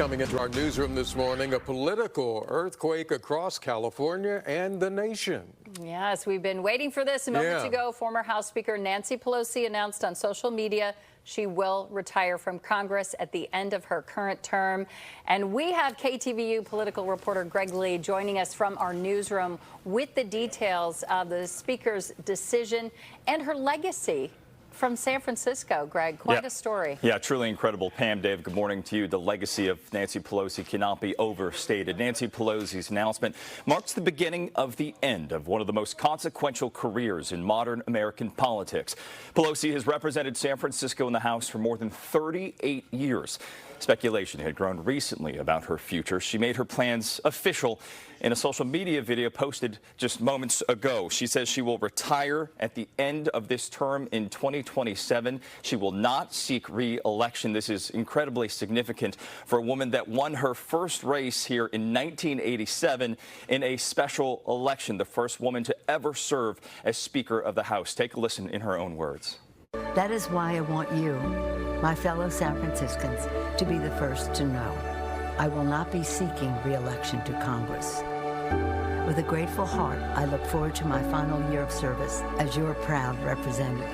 coming into our newsroom this morning, a political earthquake across California and the nation. Yes, we've been waiting for this. Moments ago, former House Speaker Nancy Pelosi announced on social media she will retire from Congress at the end of her current term. And we have KTVU political reporter Greg Lee joining us from our newsroom with the details of the Speaker's decision and her legacy from San Francisco. Greg, quite a story. Yeah, truly incredible. Pam, Dave, good morning to you. The legacy of Nancy Pelosi cannot be overstated. Nancy Pelosi's announcement marks the beginning of the end of one of the most consequential careers in modern American politics. Pelosi has represented San Francisco in the House for more than 38 years. Speculation had grown recently about her future. She made her plans official in a social media video posted just moments ago. She says she will retire at the end of this term in 2027. She will not seek re-election. This is incredibly significant for a woman that won her first race here in 1987 in a special election, the first woman to ever serve as Speaker of the House. Take a listen in her own words. That is why I want you, my fellow San Franciscans, to be the first to know. I will not be seeking re-election to Congress. With a grateful heart, I look forward to my final year of service as your proud representative.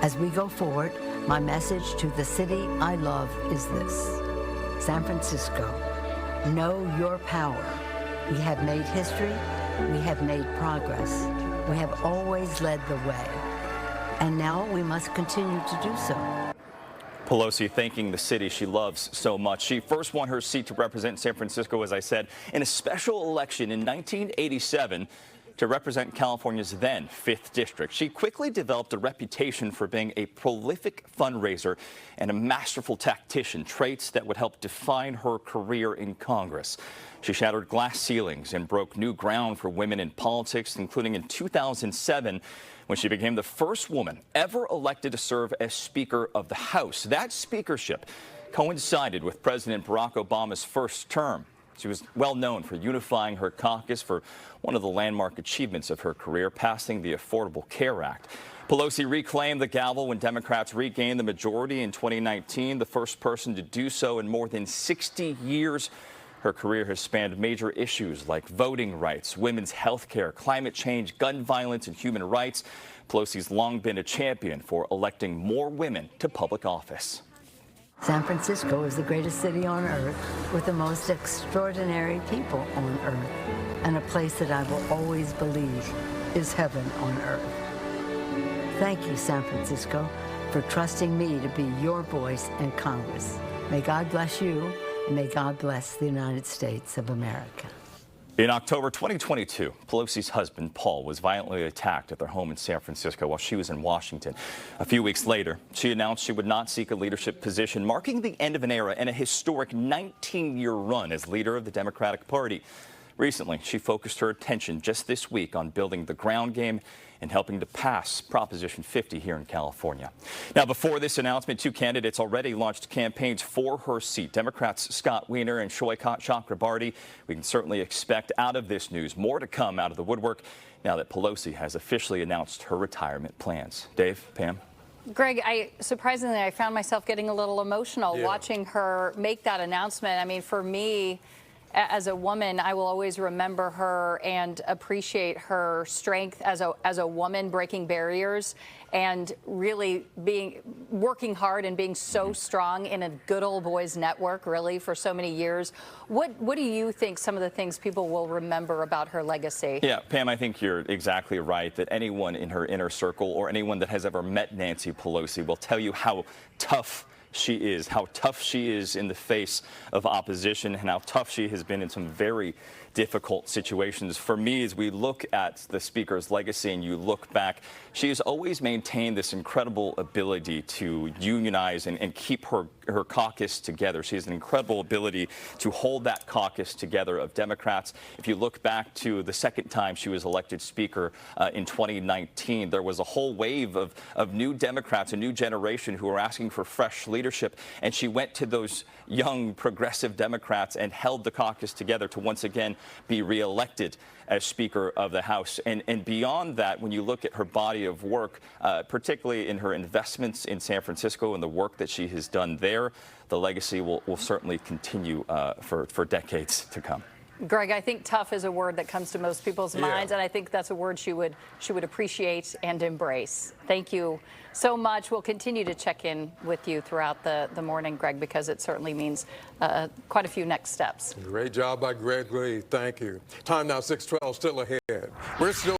As we go forward, my message to the city I love is this: San Francisco, know your power. We have made history, we have made progress, we have always led the way, and now we must continue to do so. Pelosi thanking the city she loves so much. She first won her seat to represent San Francisco, as I said, in a special election in 1987 to represent California's then 5th district. She quickly developed a reputation for being a prolific fundraiser and a masterful tactician, traits that would help define her career in Congress. She shattered glass ceilings and broke new ground for women in politics, including in 2007, when she became the first woman ever elected to serve as Speaker of the House. That speakership coincided with President Barack Obama's first term. She was well known for unifying her caucus for one of the landmark achievements of her career, passing the Affordable Care Act. Pelosi reclaimed the gavel when Democrats regained the majority in 2019, the first person to do so in more than 60 years. Her career has spanned major issues like voting rights, women's health care, climate change, gun violence, and human rights. Pelosi's long been a champion for electing more women to public office. San Francisco is the greatest city on earth with the most extraordinary people on earth, and a place that I will always believe is heaven on earth. Thank you, San Francisco, for trusting me to be your voice in Congress. May God bless you, and may God bless the United States of America. In October 2022, Pelosi's husband, Paul, was violently attacked at their home in San Francisco while she was in Washington. A few weeks later, she announced she would not seek a leadership position, marking the end of an era and a historic 19-year run as leader of the Democratic Party. Recently, she focused her attention just this week on building the ground game and helping to pass Proposition 50 here in California. Now, before this announcement, two candidates already launched campaigns for her seat. Democrats Scott Wiener and Shoykat Chakrabarty. We can certainly expect out of this news more to come out of the woodwork now that Pelosi has officially announced her retirement plans. Dave, Pam? Greg, surprisingly, I found myself getting a little emotional watching her make that announcement. I mean, for me, as a woman, I will always remember her and appreciate her strength as a woman, breaking barriers and really working hard and being so strong in a good old boys network, really, for so many years. What do you think some of the things people will remember about her legacy? Yeah, Pam, I think you're exactly right that anyone in her inner circle or anyone that has ever met Nancy Pelosi will tell you how tough she is in the face of opposition, and how tough she has been in some very difficult situations. For me, as we look at the Speaker's legacy and you look back, she has always maintained this incredible ability to unionize and keep her caucus together. She has an incredible ability to hold that caucus together of Democrats. If you look back to the second time she was elected Speaker in 2019, there was a whole wave of new Democrats, a new generation who were asking for fresh leadership. leadership. And she went to those young progressive Democrats and held the caucus together to once again be reelected as Speaker of the House. And beyond that, when you look at her body of work, particularly in her investments in San Francisco and the work that she has done there, the legacy will certainly continue for decades to come. Greg, I think tough is a word that comes to most people's minds, and I think that's a word she would appreciate and embrace. Thank you so much. We'll continue to check in with you throughout the morning, Greg, because it certainly means quite a few next steps. Great job by Greg Lee. Thank you. Time now, 6:12, still ahead. We're still